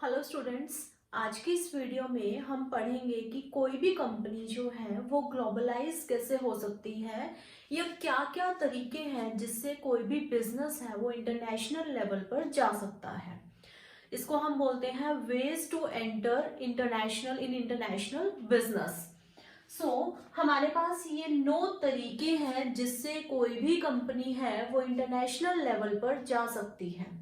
Hello students. आज की इस वीडियो में हम पढ़ेंगे कि कोई भी कंपनी जो है वो ग्लोबलाइज कैसे हो सकती है या क्या क्या तरीके हैं जिससे कोई भी बिजनेस है वो इंटरनेशनल लेवल पर जा सकता है। इसको हम बोलते हैं ways to enter international business. हमारे पास ये 9 तरीके हैं जिससे कोई भी कंपनी है वो इंटरनेशनल लेवल पर जा सकती है।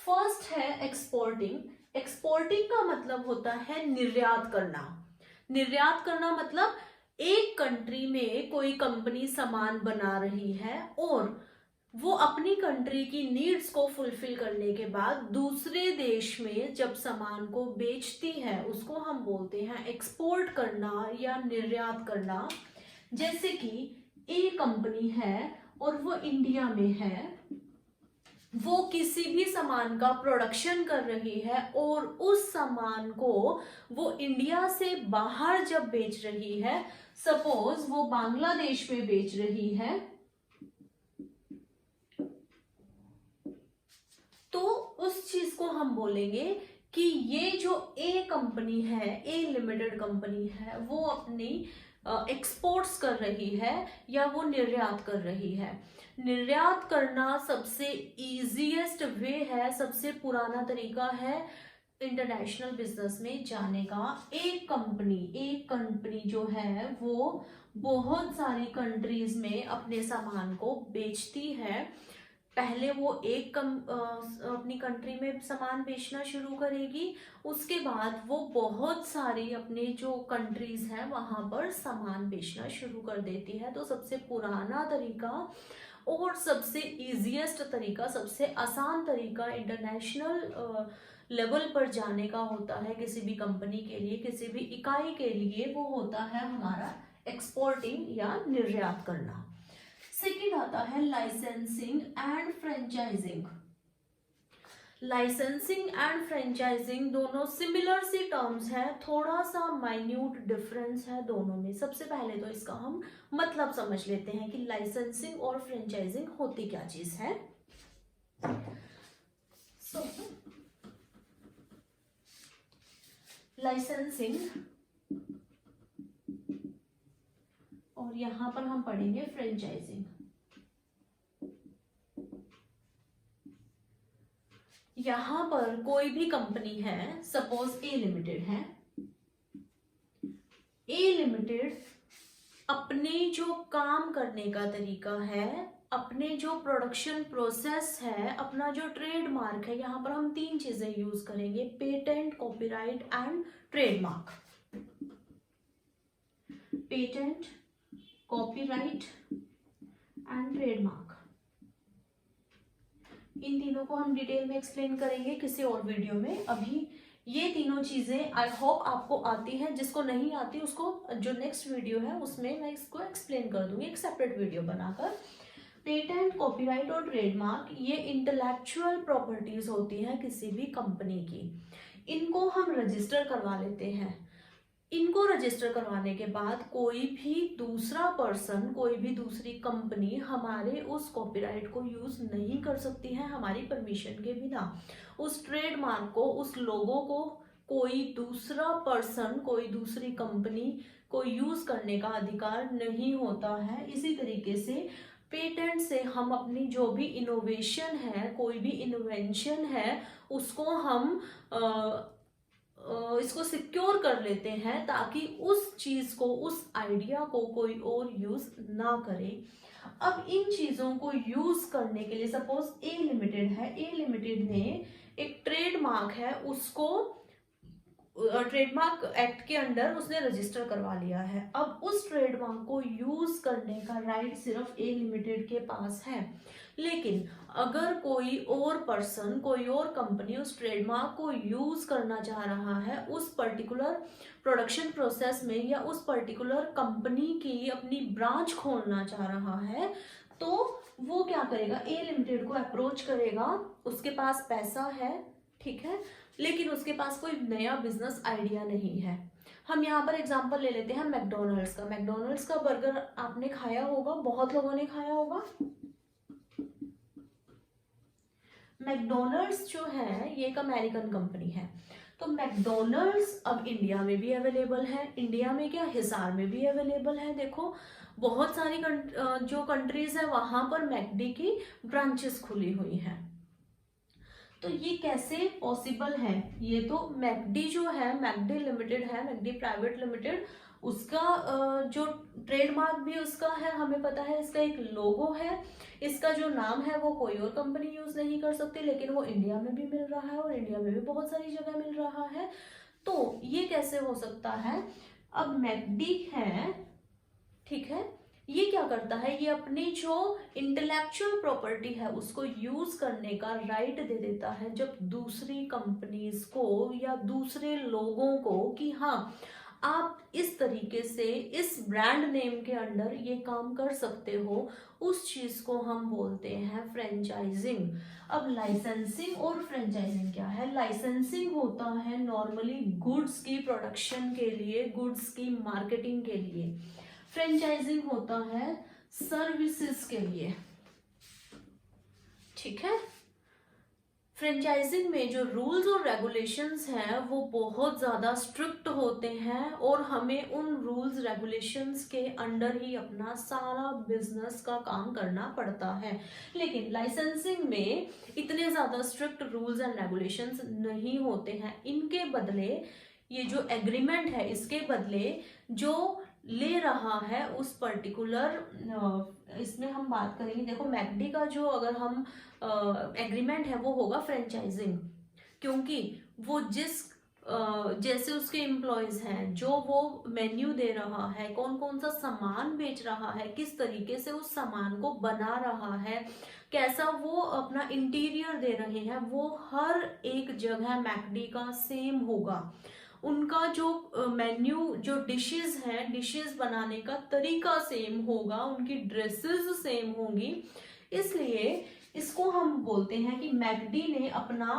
फर्स्ट है एक्सपोर्टिंग। एक्सपोर्टिंग का मतलब होता है निर्यात करना। निर्यात करना मतलब एक कंट्री में कोई कंपनी सामान बना रही है और वो अपनी कंट्री की नीड्स को फुलफिल करने के बाद दूसरे देश में जब सामान को बेचती है उसको हम बोलते हैं एक्सपोर्ट करना या निर्यात करना। जैसे कि ए कंपनी है और वो इंडिया में है, वो किसी भी सामान का प्रोडक्शन कर रही है और उस सामान को वो इंडिया से बाहर जब बेच रही है, सपोज वो बांग्लादेश में बेच रही है, तो उस चीज को हम बोलेंगे कि ये जो ए कंपनी है, ए लिमिटेड कंपनी है, वो अपनी एक्सपोर्ट्स कर रही है या वो निर्यात कर रही है। निर्यात करना सबसे इजीएस्ट वे है, सबसे पुराना तरीका है इंटरनेशनल बिजनेस में जाने का। एक कंपनी जो है वो बहुत सारी कंट्रीज में अपने सामान को बेचती है। पहले वो अपनी कंट्री में सामान बेचना शुरू करेगी, उसके बाद वो बहुत सारी अपने जो कंट्रीज हैं वहां पर सामान बेचना शुरू कर देती है। तो सबसे पुराना तरीका और सबसे इजीएस्ट तरीका, सबसे आसान तरीका इंटरनेशनल लेवल पर जाने का होता है किसी भी कंपनी के लिए, किसी भी इकाई के लिए, वो होता है हमारा एक्सपोर्टिंग या निर्यात करना। सेकेंड आता है licensing and franchising. Licensing and franchising दोनों सिमिलर सी टर्म्स हैं, थोड़ा सा माइन्यूट डिफरेंस है दोनों में। सबसे पहले तो इसका हम मतलब समझ लेते हैं कि लाइसेंसिंग और फ्रेंचाइजिंग होती क्या चीज है। लाइसेंसिंग, और यहां पर हम पढ़ेंगे फ्रेंचाइजिंग। यहां पर कोई भी कंपनी है, सपोज ए लिमिटेड है, ए लिमिटेड अपने जो काम करने का तरीका है, अपने जो प्रोडक्शन प्रोसेस है, अपना जो ट्रेडमार्क है, यहां पर हम 3 चीजें यूज करेंगे, patent, copyright and trademark. Patent, copyright and trademark, इन तीनों को हम डिटेल में एक्सप्लेन करेंगे किसी और वीडियो में। अभी ये तीनों चीजें आई होप आपको आती हैं, जिसको नहीं आती उसको जो नेक्स्ट वीडियो है उसमें मैं इसको एक्सप्लेन कर दूंगी एक सेपरेट वीडियो बनाकर। पेटेंट, कॉपीराइट और ट्रेडमार्क ये इंटेलेक्चुअल प्रॉपर्टीज होती है किसी भी कंपनी की। इनको हम रजिस्टर करवा लेते हैं। इनको रजिस्टर करवाने के बाद कोई भी दूसरा पर्सन, कोई भी दूसरी कंपनी हमारे उस कॉपीराइट को यूज नहीं कर सकती है हमारी परमिशन के बिना। उस ट्रेडमार्क को, उस लोगो को कोई दूसरा पर्सन, कोई दूसरी कंपनी को यूज करने का अधिकार नहीं होता है। इसी तरीके से पेटेंट से हम अपनी जो भी इनोवेशन है, कोई भी इन्वेंशन है, उसको हम इसको सिक्योर कर लेते हैं ताकि उस चीज को, उस आइडिया को कोई और यूज ना करे। अब इन चीजों को यूज करने के लिए सपोज ए लिमिटेड है, ए लिमिटेड ने एक ट्रेडमार्क है, उसको ट्रेडमार्क एक्ट के अंडर उसने रजिस्टर करवा लिया है। अब उस ट्रेडमार्क को यूज करने का राइट सिर्फ ए लिमिटेड के पास है। लेकिन अगर कोई और पर्सन, कोई और कंपनी उस ट्रेडमार्क को यूज करना चाह रहा है उस पर्टिकुलर प्रोडक्शन प्रोसेस में, या उस पर्टिकुलर कंपनी की अपनी ब्रांच खोलना चाह रहा है, तो वो क्या करेगा, ए लिमिटेड को अप्रोच करेगा। उसके पास पैसा है, ठीक है, लेकिन उसके पास कोई नया बिजनेस आइडिया नहीं है। हम यहाँ पर एग्जांपल ले लेते हैं मैकडोनल्ड्स का। मैकडोनल्ड्स का बर्गर आपने खाया होगा, बहुत लोगों ने खाया होगा। मैकडोनल्ड्स जो है ये एक अमेरिकन कंपनी है। तो मैकडोनल्ड्स अब इंडिया में भी अवेलेबल है, इंडिया में क्या हिसार में भी अवेलेबल है। देखो बहुत सारी जो कंट्रीज है वहां पर मैकडी की ब्रांचेस खुली हुई हैं। तो ये कैसे पॉसिबल है? ये तो मैकडी जो है, मैकडी लिमिटेड है, मैकडी प्राइवेट लिमिटेड, उसका जो ट्रेडमार्क भी उसका है, हमें पता है, इसका एक लोगो है, इसका जो नाम है वो कोई और कंपनी यूज नहीं कर सकती, लेकिन वो इंडिया में भी मिल रहा है और इंडिया में भी बहुत सारी जगह मिल रहा है। तो ये कैसे हो सकता है? अब मैकडी है, ठीक है, ये क्या करता है, ये अपनी जो इंटेलेक्चुअल प्रॉपर्टी है उसको यूज करने का राइट दे देता है जब दूसरी कंपनीज को या दूसरे लोगों को कि हाँ आप इस तरीके से इस ब्रांड नेम के अंडर ये काम कर सकते हो, उस चीज को हम बोलते हैं फ्रेंचाइजिंग। अब लाइसेंसिंग और फ्रेंचाइजिंग क्या है? लाइसेंसिंग होता है नॉर्मली गुड्स की प्रोडक्शन के लिए, गुड्स की मार्केटिंग के लिए। फ्रेंचाइजिंग होता है सर्विसेज के लिए, ठीक है। फ्रेंचाइजिंग में जो रूल्स और रेगुलेशंस हैं वो बहुत ज़्यादा स्ट्रिक्ट होते हैं और हमें उन रूल्स रेगुलेशंस के अंडर ही अपना सारा बिजनेस का काम करना पड़ता है। लेकिन लाइसेंसिंग में इतने ज़्यादा स्ट्रिक्ट रूल्स एंड रेगुलेशंस नहीं होते हैं। इनके बदले ये जो एग्रीमेंट है, इसके बदले जो ले रहा है उस पर्टिकुलर, इसमें हम बात करेंगे, देखो मैकडी का जो अगर हम एग्रीमेंट है वो होगा फ्रेंचाइजिंग, क्योंकि वो जिस जैसे उसके एम्प्लॉयज हैं, जो वो मेन्यू दे रहा है, कौन कौन सा सामान बेच रहा है, किस तरीके से उस सामान को बना रहा है, कैसा वो अपना इंटीरियर दे रहे हैं, वो हर एक जगह मैकडी का सेम होगा। उनका जो मेन्यू, जो डिशेस हैं, डिशेस बनाने का तरीका सेम होगा, उनकी ड्रेसेस सेम होंगी। इसलिए इसको हम बोलते हैं कि मैकडी ने अपना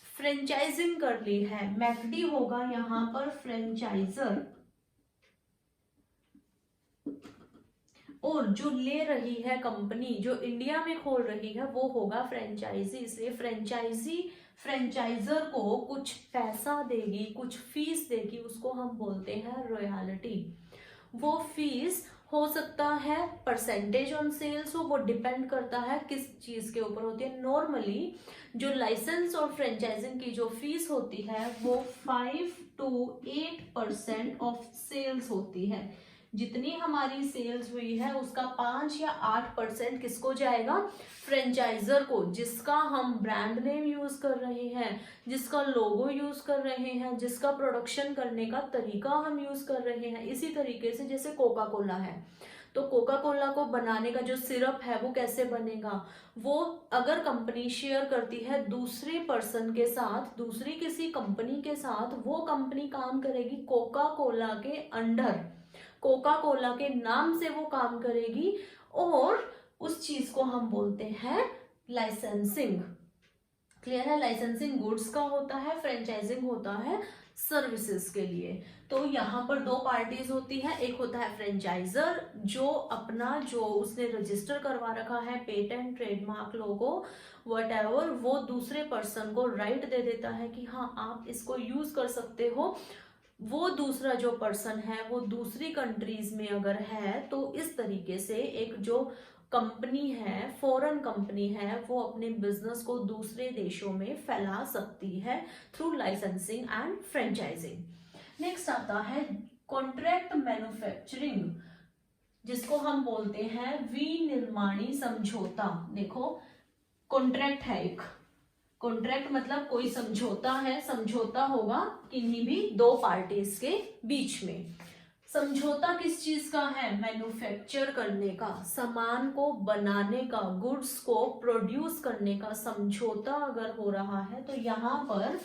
फ्रेंचाइजिंग कर ली है। मैकडी होगा यहाँ पर फ्रेंचाइजर और जो ले रही है कंपनी, जो इंडिया में खोल रही है, वो होगा फ्रेंचाइजी। इसलिए फ्रेंचाइजी फ्रेंचाइजर को कुछ पैसा देगी, कुछ फीस देगी, उसको हम बोलते हैं रॉयल्टी। वो फीस हो सकता है परसेंटेज ऑन सेल्स हो, वो डिपेंड करता है किस चीज के ऊपर होती है। नॉर्मली जो लाइसेंस और फ्रेंचाइजिंग की जो फीस होती है वो 5 to 8% ऑफ सेल्स होती है। जितनी हमारी सेल्स हुई है उसका 5 या 8% किसको जाएगा? फ्रेंचाइजर को, जिसका हम ब्रांड नेम यूज कर रहे हैं, जिसका लोगो यूज कर रहे हैं, जिसका प्रोडक्शन करने का तरीका हम यूज कर रहे हैं। इसी तरीके से जैसे कोका कोला है, तो कोका कोला को बनाने का जो सिरप है वो कैसे बनेगा? वो अगर कंपनी शेयर करती है दूसरे पर्सन के साथ, दूसरी किसी कंपनी के साथ, वो कंपनी काम करेगी कोका कोला के अंडर, कोका कोला के नाम से वो काम करेगी और उस चीज को हम बोलते हैं लाइसेंसिंग। क्लियर है? लाइसेंसिंग गुड्स का होता है, फ्रेंचाइजिंग होता है सर्विसेज के लिए। तो यहाँ पर दो पार्टीज होती है, एक होता है फ्रेंचाइजर जो अपना, जो उसने रजिस्टर करवा रखा है, पेटेंट, ट्रेडमार्क, लोगो, व्हाटएवर, वो दूसरे पर्सन को राइट दे देता है कि हाँ आप इसको यूज कर सकते हो। वो दूसरा जो पर्सन है वो दूसरी कंट्रीज में अगर है तो इस तरीके से एक जो कंपनी है, फॉरेन कंपनी है, वो अपने बिजनेस को दूसरे देशों में फैला सकती है through licensing and franchising. Next आता है कॉन्ट्रैक्ट मैन्युफैक्चरिंग, जिसको हम बोलते हैं विनिर्माणी समझौता। देखो कॉन्ट्रैक्ट है एक, कॉन्ट्रैक्ट मतलब कोई समझौता है, समझौता होगा किन्हीं भी दो पार्टीज के बीच में। समझौता किस चीज का है? मैन्युफैक्चर करने का, सामान को बनाने का, गुड्स को प्रोड्यूस करने का समझौता अगर हो रहा है तो यहाँ पर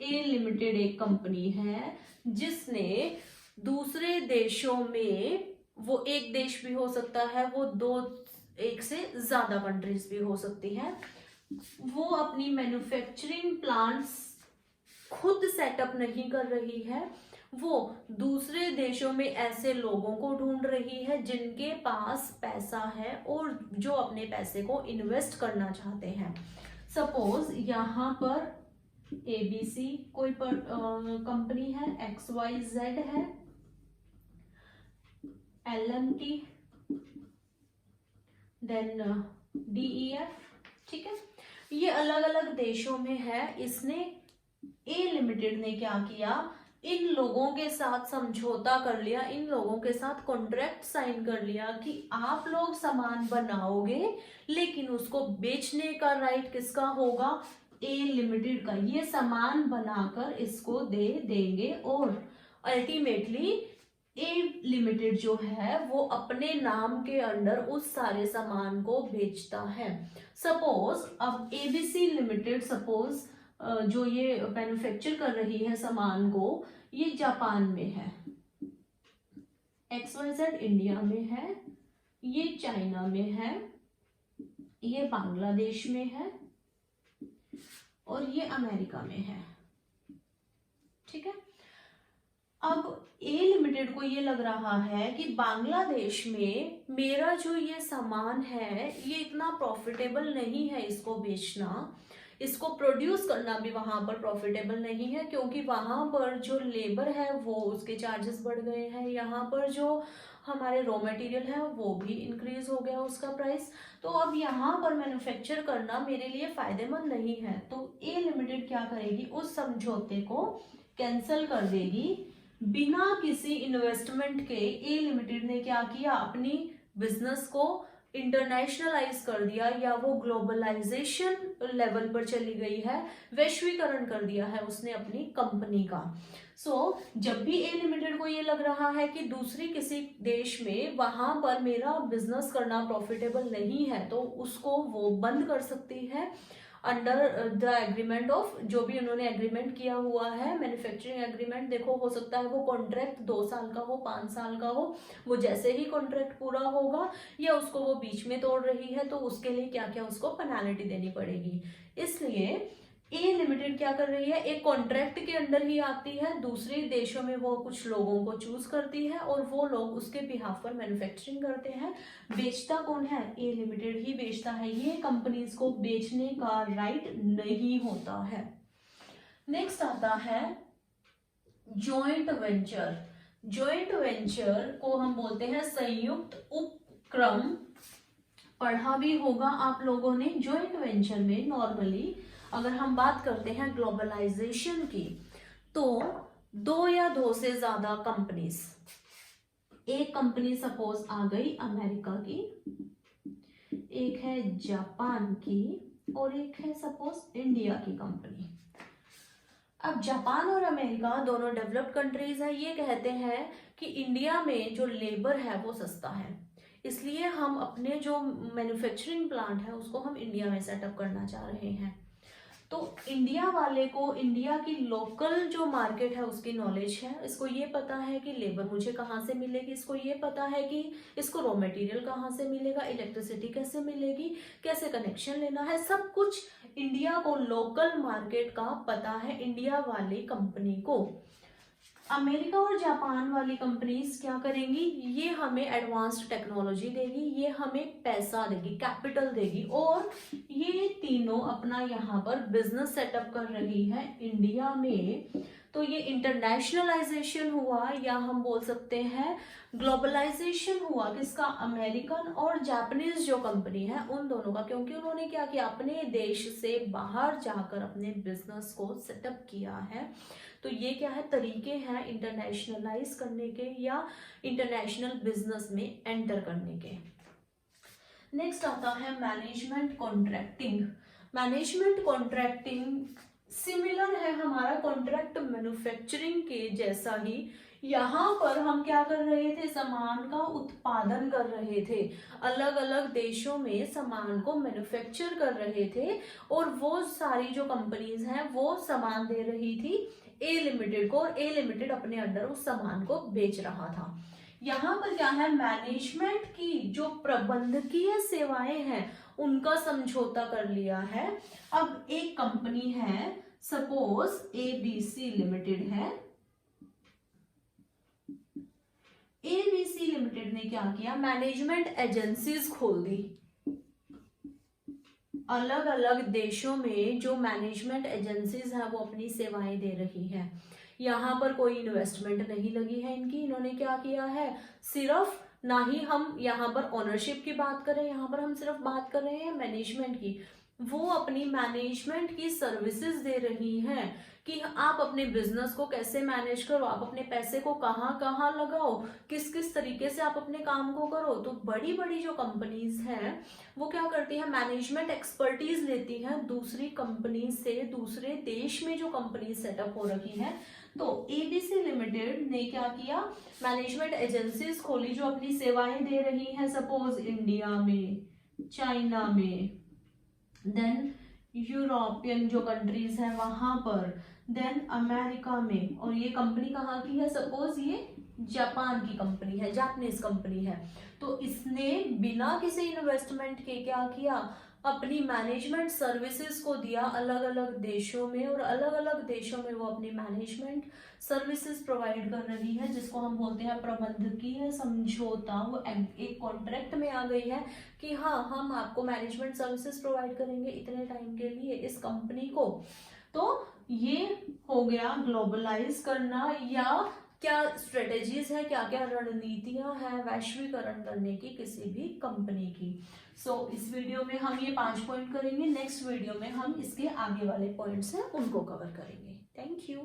ए लिमिटेड एक कंपनी है जिसने दूसरे देशों में, वो एक देश भी हो सकता है, वो दो, एक से ज्यादा कंट्रीज भी हो सकती है, वो अपनी मैन्युफैक्चरिंग प्लांट्स खुद सेटअप नहीं कर रही है, वो दूसरे देशों में ऐसे लोगों को ढूंढ रही है जिनके पास पैसा है और जो अपने पैसे को इन्वेस्ट करना चाहते हैं। सपोज यहाँ पर ABC कोई कंपनी है, XYZ है, LM की, देन DEF, ठीक है। ये अलग अलग देशों में है। इसने ए लिमिटेड ने क्या किया, इन लोगों के साथ समझौता कर लिया, इन लोगों के साथ कॉन्ट्रैक्ट साइन कर लिया कि आप लोग सामान बनाओगे लेकिन उसको बेचने का राइट किसका होगा, ए लिमिटेड का। ये सामान बनाकर इसको दे देंगे और अल्टीमेटली ए लिमिटेड जो है वो अपने नाम के अंडर उस सारे सामान को बेचता है। सपोज अब ABC लिमिटेड, सपोज जो ये मैन्युफैक्चर कर रही है सामान को, ये जापान में है, XYZ इंडिया में है, ये चाइना में है, ये बांग्लादेश में है और ये अमेरिका में है, ठीक है। अब ए लिमिटेड को ये लग रहा है कि बांग्लादेश में मेरा जो ये सामान है ये इतना प्रॉफिटेबल नहीं है इसको बेचना, इसको प्रोड्यूस करना भी वहां पर प्रॉफिटेबल नहीं है, क्योंकि वहां पर जो लेबर है वो उसके चार्जेस बढ़ गए हैं, यहाँ पर जो हमारे रॉ मटेरियल है वो भी इंक्रीज हो गया उसका प्राइस, तो अब यहाँ पर मैन्युफैक्चर करना मेरे लिए फायदेमंद नहीं है। तो ए लिमिटेड क्या करेगी, उस समझौते को कैंसिल कर देगी। बिना किसी इन्वेस्टमेंट के ए लिमिटेड ने क्या किया, अपनी बिजनेस को इंटरनेशनलाइज कर दिया, या वो ग्लोबलाइजेशन लेवल पर चली गई है, वैश्वीकरण कर दिया है उसने अपनी कंपनी का। जब भी ए लिमिटेड को ये लग रहा है कि दूसरी किसी देश में वहां पर मेरा बिजनेस करना प्रॉफिटेबल नहीं है, तो उसको वो बंद कर सकती है अंडर द एग्रीमेंट ऑफ, जो भी उन्होंने एग्रीमेंट किया हुआ है, मैन्युफैक्चरिंग एग्रीमेंट। देखो हो सकता है वो कॉन्ट्रैक्ट 2 साल का हो, 5 साल का हो, वो जैसे ही कॉन्ट्रैक्ट पूरा होगा या उसको वो बीच में तोड़ रही है तो उसके लिए क्या क्या उसको पेनाल्टी देनी पड़ेगी। इसलिए ए लिमिटेड क्या कर रही है, एक कॉन्ट्रैक्ट के अंडर ही आती है, दूसरे देशों में वो कुछ लोगों को चूज करती है और वो लोग उसके बिहाफ पर मैन्युफैक्चरिंग करते हैं। बेचता कौन है, ए लिमिटेड ही बेचता है, ये कंपनीज को बेचने का राइट नहीं होता है। नेक्स्ट आता है जॉइंट वेंचर। जॉइंट वेंचर को हम बोलते हैं संयुक्त उपक्रम, पढ़ा भी होगा आप लोगों ने। जॉइंट वेंचर में नॉर्मली अगर हम बात करते हैं ग्लोबलाइजेशन की, तो 2 या 2 से ज्यादा कंपनीज, एक कंपनी सपोज आ गई अमेरिका की, एक है जापान की और एक है सपोज इंडिया की कंपनी। अब जापान और अमेरिका दोनों डेवलप्ड कंट्रीज है, ये कहते हैं कि इंडिया में जो लेबर है वो सस्ता है, इसलिए हम अपने जो मैन्युफैक्चरिंग प्लांट है उसको हम इंडिया में सेटअप करना चाह रहे हैं। तो इंडिया वाले को इंडिया की लोकल जो मार्केट है उसकी नॉलेज है, इसको ये पता है कि लेबर मुझे कहाँ से मिलेगी, इसको ये पता है कि इसको रॉ मटेरियल कहाँ से मिलेगा, इलेक्ट्रिसिटी कैसे मिलेगी, कैसे कनेक्शन लेना है, सब कुछ इंडिया को लोकल मार्केट का पता है इंडिया वाली कंपनी को। अमेरिका और जापान वाली कंपनीज क्या करेंगी, ये हमें एडवांस्ड टेक्नोलॉजी देगी, ये हमें पैसा देगी, कैपिटल देगी, और ये तीनों अपना यहाँ पर बिजनेस सेटअप कर रही है इंडिया में। तो ये इंटरनेशनलाइजेशन हुआ, या हम बोल सकते हैं ग्लोबलाइजेशन हुआ, किसका, अमेरिकन और जापानीज जो कंपनी है उन दोनों का, क्योंकि उन्होंने क्या किया, अपने देश से बाहर जाकर अपने बिजनेस को सेटअप किया है। तो ये क्या है, तरीके हैं इंटरनेशनलाइज करने के या इंटरनेशनल बिजनेस में एंटर करने के। नेक्स्ट आता है management contracting. Management contracting similar है हमारा कॉन्ट्रैक्ट मैन्युफैक्चरिंग के जैसा ही। यहाँ पर हम क्या कर रहे थे, सामान का उत्पादन कर रहे थे, अलग अलग देशों में सामान को मैन्युफैक्चर कर रहे थे, और वो सारी जो कंपनीज हैं वो सामान दे रही थी ए लिमिटेड को, और ए लिमिटेड अपने अंडर उस सामान को बेच रहा था। यहाँ पर क्या है, मैनेजमेंट की जो प्रबंधकीय सेवाएं हैं उनका समझौता कर लिया है। अब एक कंपनी है सपोज ABC लिमिटेड है, ABC लिमिटेड ने क्या किया, मैनेजमेंट एजेंसीज खोल दी। अलग अलग देशों में जो मैनेजमेंट एजेंसीज हैं वो अपनी सेवाएं दे रही हैं। यहाँ पर कोई इन्वेस्टमेंट नहीं लगी है इनकी। इन्होंने क्या किया है, सिर्फ, ना ही हम यहाँ पर ओनरशिप की बात करें, यहाँ पर हम सिर्फ बात कर रहे हैं मैनेजमेंट की। वो अपनी मैनेजमेंट की सर्विसेज दे रही हैं कि आप अपने बिजनेस को कैसे मैनेज करो, आप अपने पैसे को कहाँ कहाँ लगाओ, किस किस तरीके से आप अपने काम को करो। तो बड़ी बड़ी जो कंपनीज हैं वो क्या करती है, मैनेजमेंट एक्सपर्टीज लेती हैं दूसरी कंपनी से, दूसरे देश में जो कंपनी सेटअप हो रखी है। तो एबीसी लिमिटेड ने क्या किया, मैनेजमेंट एजेंसीज खोली जो अपनी सेवाएं दे रही हैं, सपोज इंडिया में, चाइना में, देन यूरोपियन जो कंट्रीज हैं वहां पर, देन अमेरिका में। और ये कंपनी कहाँ की है, सपोज ये जापान की कंपनी है, जापानीज कंपनी है। तो इसने बिना किसी इन्वेस्टमेंट के क्या किया, अपनी मैनेजमेंट सर्विसेज को दिया अलग अलग देशों में, और अलग अलग देशों में वो अपनी मैनेजमेंट सर्विसेज प्रोवाइड कर रही है, जिसको हम बोलते हैं प्रबंधकीय समझौता। वो एक कॉन्ट्रैक्ट में आ गई है कि हाँ, हम आपको मैनेजमेंट सर्विसेज प्रोवाइड करेंगे इतने टाइम के लिए इस कंपनी को। तो ये हो गया ग्लोबलाइज करना, या क्या स्ट्रेटेजीज है, क्या क्या रणनीतियां हैं वैश्वीकरण करने की किसी भी कंपनी की। इस वीडियो में हम ये 5 पॉइंट करेंगे, नेक्स्ट वीडियो में हम इसके आगे वाले पॉइंट्स हैं उनको कवर करेंगे। Thank you.